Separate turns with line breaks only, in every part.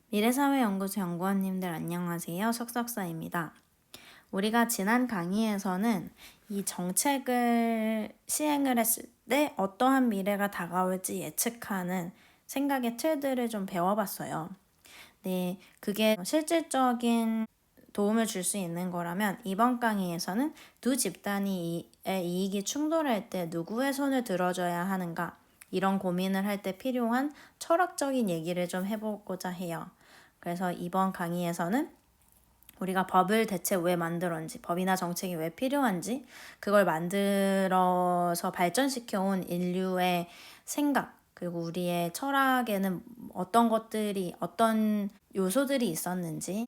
미래사회연구소 연구원님들 안녕하세요. 석석사입니다. 우리가 지난 강의에서는 이 정책을 시행을 했을 때 어떠한 미래가 다가올지 예측하는 생각의 틀들을 좀 배워봤어요. 네, 그게 실질적인 도움을 줄 수 있는 거라면 이번 강의에서는 두 집단의 이익이 충돌할 때 누구의 손을 들어줘야 하는가 이런 고민을 할 때 필요한 철학적인 얘기를 좀 해보고자 해요. 그래서 이번 강의에서는 우리가 법을 대체 왜 만들었는지, 법이나 정책이 왜 필요한지, 그걸 만들어서 발전시켜온 인류의 생각, 그리고 우리의 철학에는 어떤 요소들이 있었는지,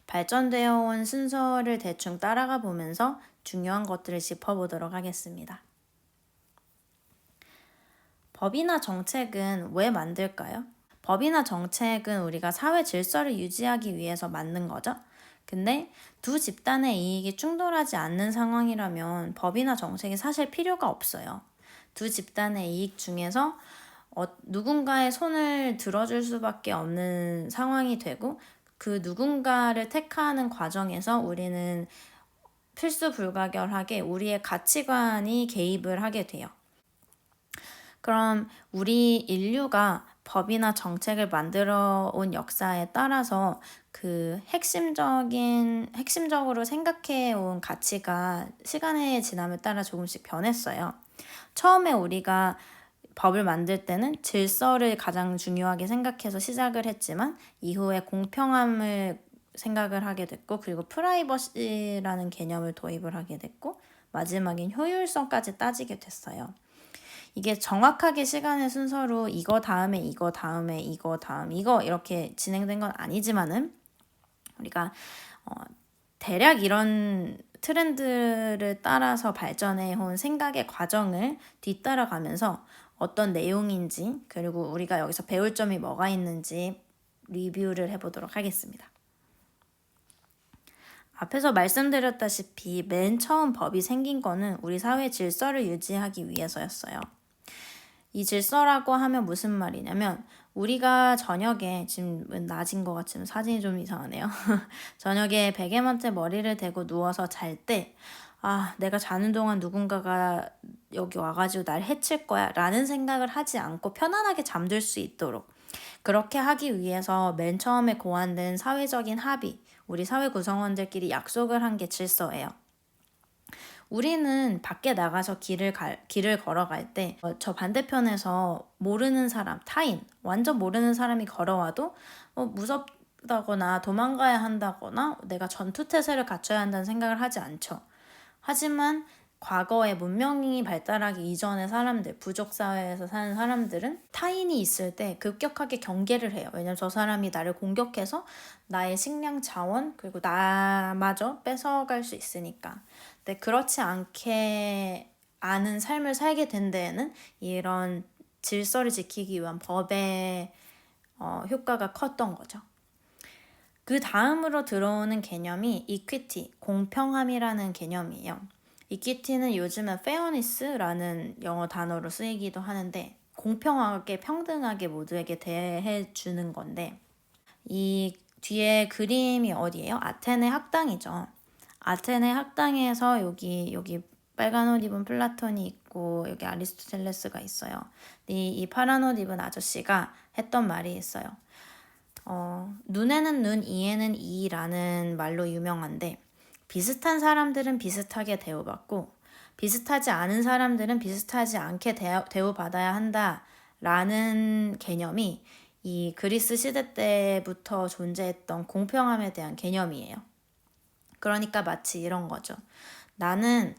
발전되어 온 순서를 대충 따라가 보면서 중요한 것들을 짚어보도록 하겠습니다. 법이나 정책은 왜 만들까요? 법이나 정책은 우리가 사회 질서를 유지하기 위해서 만든 거죠. 근데 두 집단의 이익이 충돌하지 않는 상황이라면 법이나 정책이 사실 필요가 없어요. 두 집단의 이익 중에서 누군가의 손을 들어줄 수밖에 없는 상황이 되고 그 누군가를 택하는 과정에서 우리는 필수 불가결하게 우리의 가치관이 개입을 하게 돼요. 그럼 우리 인류가 법이나 정책을 만들어 온 역사에 따라서 그 핵심적으로 생각해 온 가치가 시간의 지남에 따라 조금씩 변했어요. 처음에 우리가 법을 만들 때는 질서를 가장 중요하게 생각해서 시작을 했지만 이후에 공평함을 생각을 하게 됐고 그리고 프라이버시라는 개념을 도입을 하게 됐고 마지막엔 효율성까지 따지게 됐어요. 이게 정확하게 시간의 순서로 이거 다음에 이거 다음에 이거 다음 이거 이렇게 진행된 건 아니지만은 우리가 대략 이런 트렌드를 따라서 발전해 온 생각의 과정을 뒤따라가면서 어떤 내용인지 그리고 우리가 여기서 배울 점이 뭐가 있는지 리뷰를 해보도록 하겠습니다. 앞에서 말씀드렸다시피 맨 처음 법이 생긴 거는 우리 사회 질서를 유지하기 위해서였어요. 이 질서라고 하면 무슨 말이냐면 우리가 저녁에 지금 낮인 것 같지만 사진이 좀 이상하네요. 저녁에 베개맡에 머리를 대고 누워서 잘 때 내가 자는 동안 누군가가 여기 와가지고 날 해칠 거야 라는 생각을 하지 않고 편안하게 잠들 수 있도록 그렇게 하기 위해서 맨 처음에 고안된 사회적인 합의, 우리 사회 구성원들끼리 약속을 한 게 질서예요. 우리는 밖에 나가서 길을 걸어갈 때 저 반대편에서 모르는 사람, 타인, 완전 모르는 사람이 걸어와도 무섭다거나 도망가야 한다거나 내가 전투태세를 갖춰야 한다는 생각을 하지 않죠. 하지만 과거에 문명이 발달하기 이전의 사람들, 부족사회에서 사는 사람들은 타인이 있을 때 급격하게 경계를 해요. 왜냐면 저 사람이 나를 공격해서 나의 식량 자원 그리고 나마저 뺏어갈 수 있으니까. 근데 그렇지 않은 삶을 살게 된 데에는 이런 질서를 지키기 위한 법의 효과가 컸던 거죠. 그 다음으로 들어오는 개념이 이퀴티, 공평함이라는 개념이에요. 이퀴티는 요즘은 fairness라는 영어 단어로 쓰이기도 하는데 공평하게 평등하게 모두에게 대해주는 건데 이 뒤에 그림이 어디예요? 아테네 학당이죠. 아테네 학당에서 여기 빨간 옷 입은 플라톤이 있고 여기 아리스토텔레스가 있어요. 이 파란 옷 입은 아저씨가 했던 말이 있어요. 눈에는 눈, 이에는 이라는 말로 유명한데 비슷한 사람들은 비슷하게 대우받고 비슷하지 않은 사람들은 비슷하지 않게 대우받아야 한다라는 개념이 이 그리스 시대 때부터 존재했던 공평함에 대한 개념이에요. 그러니까 마치 이런 거죠. 나는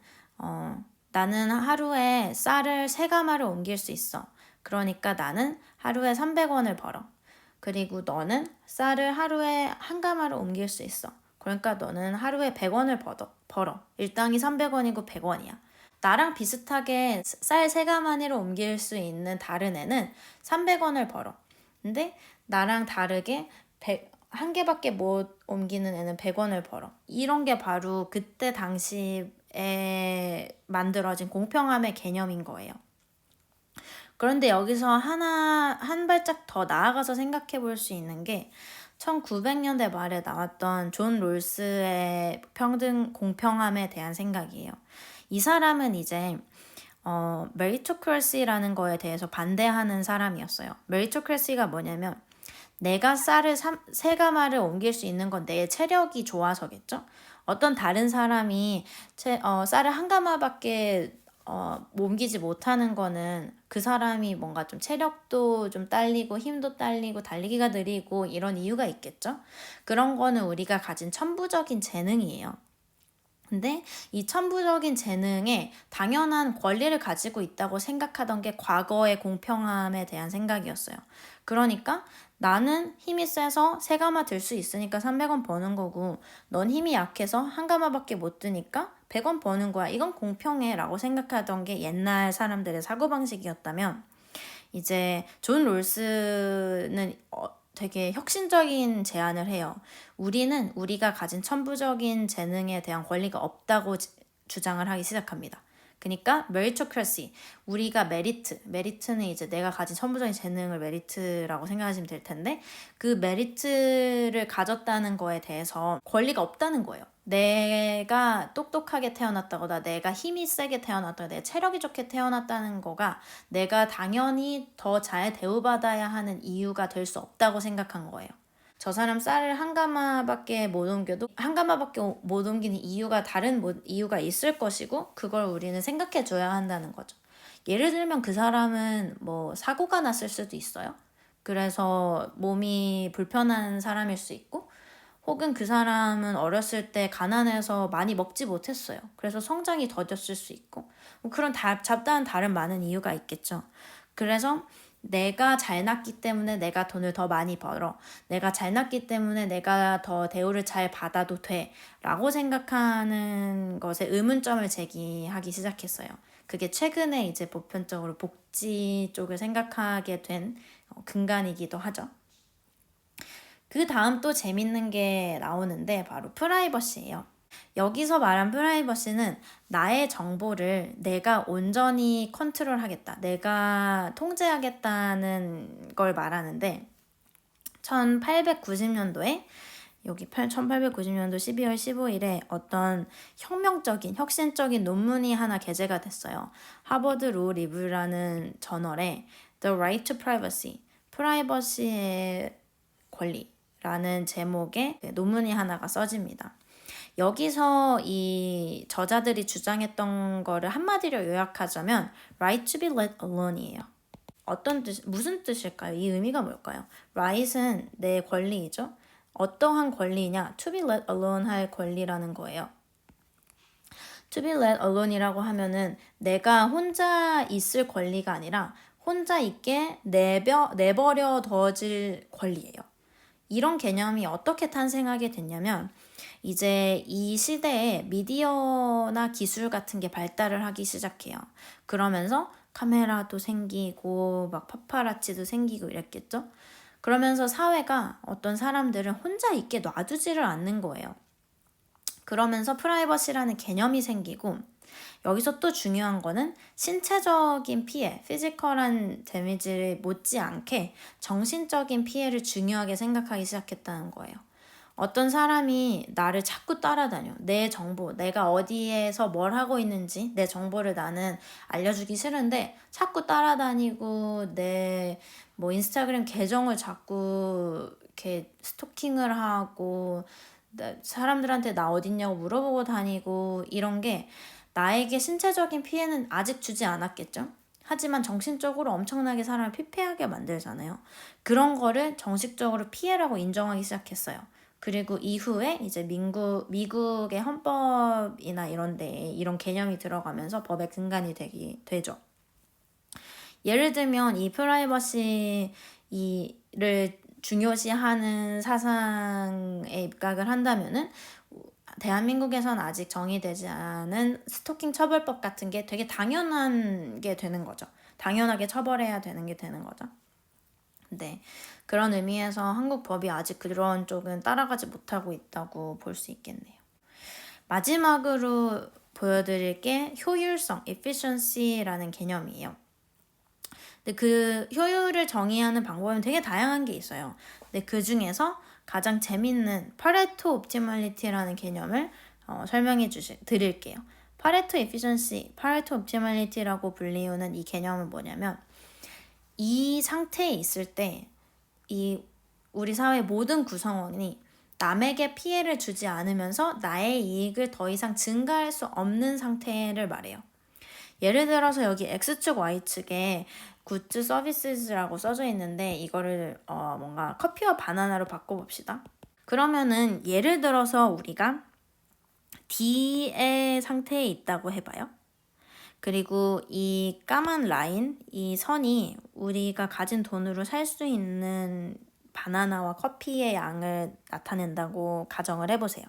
하루에 쌀을 3가마를 옮길 수 있어. 그러니까 나는 하루에 300원을 벌어. 그리고 너는 쌀을 하루에 1가마를 옮길 수 있어. 그러니까 너는 하루에 100원을 벌어. 일당이 300원이고 100원이야. 나랑 비슷하게 쌀 3가마니를 옮길 수 있는 다른 애는 300원을 벌어. 근데 나랑 다르게 1개밖에 못 옮기는 애는 100원을 벌어. 이런 게 바로 그때 당시에 만들어진 공평함의 개념인 거예요. 그런데 여기서 한 발짝 더 나아가서 생각해 볼 수 있는 게 1900년대 말에 나왔던 존 롤스의 평등 공평함에 대한 생각이에요. 이 사람은 이제 메리토크래시라는 거에 대해서 반대하는 사람이었어요. 메리토크래시가 뭐냐면 내가 쌀을 세 가마를 옮길 수 있는 건 내 체력이 좋아서겠죠. 어떤 다른 사람이 쌀을 한 가마밖에 옮기지 못하는 거는 그 사람이 뭔가 좀 체력도 좀 딸리고 힘도 딸리고 달리기가 느리고 이런 이유가 있겠죠. 그런 거는 우리가 가진 천부적인 재능이에요. 근데 이 천부적인 재능에 당연한 권리를 가지고 있다고 생각하던 게 과거의 공평함에 대한 생각이었어요. 그러니까 나는 힘이 세서 세 가마 들 수 있으니까 300원 버는 거고 넌 힘이 약해서 한 가마밖에 못 드니까 100원 버는 거야. 이건 공평해 라고 생각하던 게 옛날 사람들의 사고방식이었다면 이제 존 롤스는 되게 혁신적인 제안을 해요. 우리는 우리가 가진 천부적인 재능에 대한 권리가 없다고 주장을 하기 시작합니다. 그러니까 메리토크래시, 우리가 메리트는 이제 내가 가진 천부적인 재능을 메리트라고 생각하시면 될 텐데 그 메리트를 가졌다는 거에 대해서 권리가 없다는 거예요. 내가 똑똑하게 태어났다거나 내가 힘이 세게 태어났다거나 내 체력이 좋게 태어났다는 거가 내가 당연히 더 잘 대우받아야 하는 이유가 될 수 없다고 생각한 거예요. 저 사람 쌀을 한 가마밖에 못 옮겨도 한 가마밖에 못 옮기는 이유가 다른 이유가 있을 것이고 그걸 우리는 생각해 줘야 한다는 거죠. 예를 들면 그 사람은 뭐 사고가 났을 수도 있어요. 그래서 몸이 불편한 사람일 수 있고 혹은 그 사람은 어렸을 때 가난해서 많이 먹지 못했어요. 그래서 성장이 더뎠을 수 있고 뭐 그런 잡다한 다른 많은 이유가 있겠죠. 그래서 내가 잘났기 때문에 내가 돈을 더 많이 벌어. 내가 잘났기 때문에 내가 더 대우를 잘 받아도 돼. 라고 생각하는 것에 의문점을 제기하기 시작했어요. 그게 최근에 이제 보편적으로 복지 쪽을 생각하게 된 근간이기도 하죠. 그 다음 또 재밌는 게 나오는데 바로 프라이버시예요. 여기서 말한 프라이버시는 나의 정보를 내가 온전히 컨트롤하겠다, 내가 통제하겠다는 걸 말하는데 1890년도에 여기 1890년도 12월 15일에 어떤 혁신적인 논문이 하나 게재가 됐어요. 하버드 로 리뷰라는 저널에 The Right to Privacy, 프라이버시의 권리라는 제목의 논문이 하나가 써집니다. 여기서 이 저자들이 주장했던 거를 한마디로 요약하자면 right to be let alone이에요. 무슨 뜻일까요? 이 의미가 뭘까요? right은 내 권리이죠. 어떠한 권리냐? to be let alone 할 권리라는 거예요. to be let alone이라고 하면은 내가 혼자 있을 권리가 아니라 혼자 있게 내버려 둬질 권리예요. 이런 개념이 어떻게 탄생하게 됐냐면 이제 이 시대에 미디어나 기술 같은 게 발달을 하기 시작해요. 그러면서 카메라도 생기고 막 파파라치도 생기고 이랬겠죠. 그러면서 사회가 어떤 사람들은 혼자 있게 놔두지를 않는 거예요. 그러면서 프라이버시라는 개념이 생기고 여기서 또 중요한 거는 신체적인 피해, 피지컬한 데미지를 못지않게 정신적인 피해를 중요하게 생각하기 시작했다는 거예요. 어떤 사람이 나를 자꾸 따라다녀. 내 정보, 내가 어디에서 뭘 하고 있는지 내 정보를 나는 알려주기 싫은데 자꾸 따라다니고 내 뭐 인스타그램 계정을 자꾸 이렇게 스토킹을 하고 사람들한테 나 어딨냐고 물어보고 다니고 이런 게 나에게 신체적인 피해는 아직 주지 않았겠죠? 하지만 정신적으로 엄청나게 사람을 피폐하게 만들잖아요. 그런 거를 정식적으로 피해라고 인정하기 시작했어요. 그리고 이후에 이제 미국의 헌법이나 이런 데에 이런 개념이 들어가면서 법의 근간이 되죠. 예를 들면 이 프라이버시를 중요시하는 사상에 입각을 한다면은 대한민국에선 아직 정의되지 않은 스토킹 처벌법 같은 게 되게 당연한 게 되는 거죠. 당연하게 처벌해야 되는 게 되는 거죠. 네, 그런 의미에서 한국 법이 아직 그런 쪽은 따라가지 못하고 있다고 볼 수 있겠네요. 마지막으로 보여드릴 게 효율성, efficiency라는 개념이에요. 근데 그 효율을 정의하는 방법은 되게 다양한 게 있어요. 근데 그 중에서 가장 재밌는 파레토 옵티멀리티라는 개념을 설명해 드릴게요. 파레토 에피션시, 파레토 옵티멀리티라고 불리우는 이 개념은 뭐냐면 이 상태에 있을 때 이 우리 사회 모든 구성원이 남에게 피해를 주지 않으면서 나의 이익을 더 이상 증가할 수 없는 상태를 말해요. 예를 들어서 여기 X축, Y축에 굿즈 서비스라고 써져 있는데 이거를 뭔가 커피와 바나나로 바꿔봅시다. 그러면은 예를 들어서 우리가 D의 상태에 있다고 해봐요. 그리고 이 까만 라인, 이 선이 우리가 가진 돈으로 살 수 있는 바나나와 커피의 양을 나타낸다고 가정을 해보세요.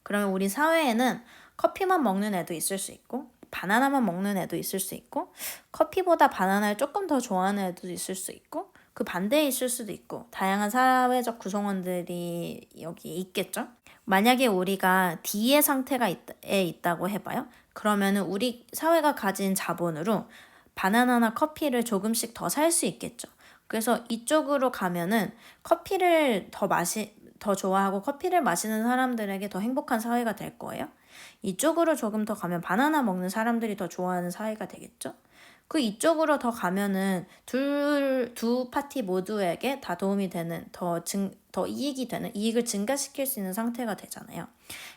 그러면 우리 사회에는 커피만 먹는 애도 있을 수 있고 바나나만 먹는 애도 있을 수 있고 커피보다 바나나를 조금 더 좋아하는 애도 있을 수 있고 그 반대에 있을 수도 있고 다양한 사회적 구성원들이 여기 있겠죠. 만약에 우리가 D의 상태에 있다고 해봐요. 그러면은 우리 사회가 가진 자본으로 바나나나 커피를 조금씩 더 살 수 있겠죠. 그래서 이쪽으로 가면은 커피를 더 좋아하고 커피를 마시는 사람들에게 더 행복한 사회가 될 거예요. 이쪽으로 조금 더 가면 바나나 먹는 사람들이 더 좋아하는 사회가 되겠죠. 그 이쪽으로 더 가면은 두 파티 모두에게 다 도움이 되는 더 이익이 되는 이익을 증가시킬 수 있는 상태가 되잖아요.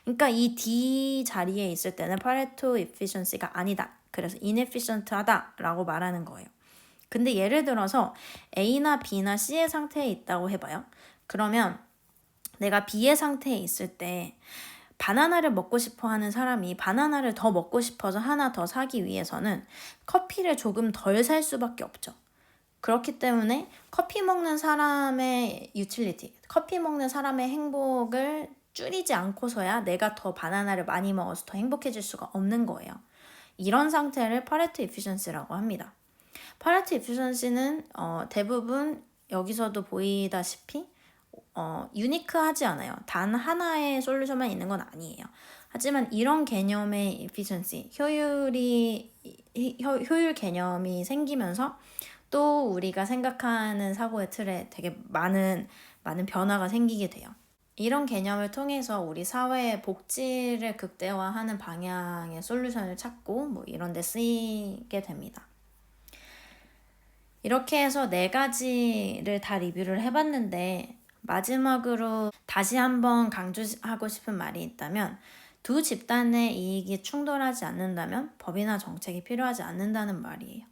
그러니까 이 D 자리에 있을 때는 파레토 efficiency가 아니다. 그래서 inefficient하다라고 말하는 거예요. 근데 예를 들어서 A나 B나 C의 상태에 있다고 해봐요. 그러면 내가 B의 상태에 있을 때 바나나를 먹고 싶어 하는 사람이 바나나를 더 먹고 싶어서 하나 더 사기 위해서는 커피를 조금 덜 살 수밖에 없죠. 그렇기 때문에 커피 먹는 사람의 유틸리티, 커피 먹는 사람의 행복을 줄이지 않고서야 내가 더 바나나를 많이 먹어서 더 행복해질 수가 없는 거예요. 이런 상태를 파레토 에피션시라고 합니다. 파레토 에피션시는 대부분 여기서도 보이다시피 유니크하지 않아요. 단 하나의 솔루션만 있는 건 아니에요. 하지만 이런 개념의 efficiency, 효율 개념이 생기면서 또 우리가 생각하는 사고의 틀에 되게 많은 변화가 생기게 돼요. 이런 개념을 통해서 우리 사회의 복지를 극대화하는 방향의 솔루션을 찾고 뭐 이런 데 쓰이게 됩니다. 이렇게 해서 4가지를 다 리뷰를 해봤는데 마지막으로 다시 한번 강조하고 싶은 말이 있다면 두 집단의 이익이 충돌하지 않는다면 법이나 정책이 필요하지 않는다는 말이에요.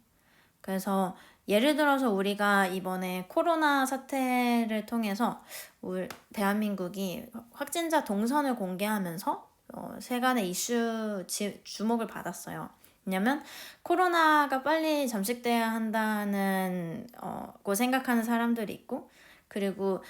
그래서 예를 들어서 우리가 이번에 코로나 사태를 통해서 대한민국이 확진자 동선을 공개하면서 세간의 이슈 주목을 받았어요. 왜냐면 코로나가 빨리 잠식돼야 한다는 고 생각하는 사람들이 있고 그리고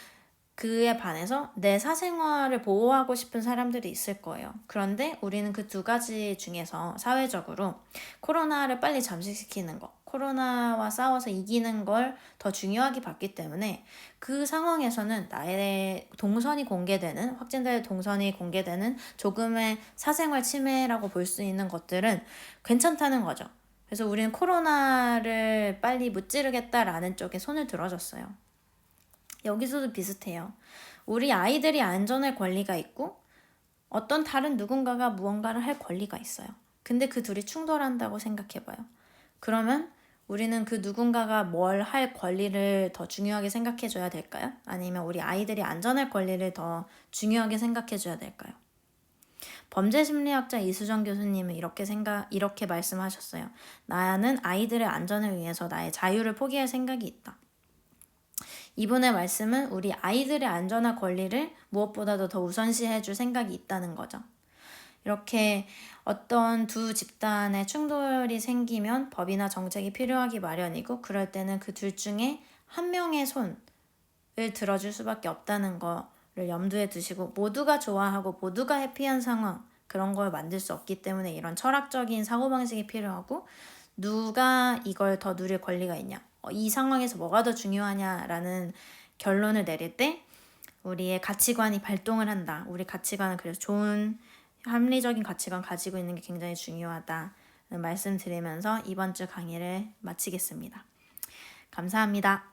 그에 반해서 내 사생활을 보호하고 싶은 사람들이 있을 거예요. 그런데 우리는 그 2가지 중에서 사회적으로 코로나를 빨리 잠식시키는 거, 코로나와 싸워서 이기는 걸 더 중요하게 봤기 때문에 그 상황에서는 나의 동선이 공개되는, 확진자의 동선이 공개되는 조금의 사생활 침해라고 볼 수 있는 것들은 괜찮다는 거죠. 그래서 우리는 코로나를 빨리 무찌르겠다라는 쪽에 손을 들어줬어요. 여기서도 비슷해요. 우리 아이들이 안전할 권리가 있고 어떤 다른 누군가가 무언가를 할 권리가 있어요. 근데 그 둘이 충돌한다고 생각해봐요. 그러면 우리는 그 누군가가 뭘 할 권리를 더 중요하게 생각해줘야 될까요? 아니면 우리 아이들이 안전할 권리를 더 중요하게 생각해줘야 될까요? 범죄심리학자 이수정 교수님은 이렇게 말씀하셨어요. 나는 아이들의 안전을 위해서 나의 자유를 포기할 생각이 있다. 이분의 말씀은 우리 아이들의 안전한 권리를 무엇보다도 더 우선시해줄 생각이 있다는 거죠. 이렇게 어떤 두 집단의 충돌이 생기면 법이나 정책이 필요하기 마련이고 그럴 때는 그 둘 중에 한 명의 손을 들어줄 수밖에 없다는 거를 염두에 두시고 모두가 좋아하고 모두가 해피한 상황 그런 걸 만들 수 없기 때문에 이런 철학적인 사고방식이 필요하고 누가 이걸 더 누릴 권리가 있냐 이 상황에서 뭐가 더 중요하냐라는 결론을 내릴 때 우리의 가치관이 발동을 한다. 우리 가치관은 그래서 좋은 합리적인 가치관 가지고 있는 게 굉장히 중요하다는 말씀드리면서 이번 주 강의를 마치겠습니다. 감사합니다.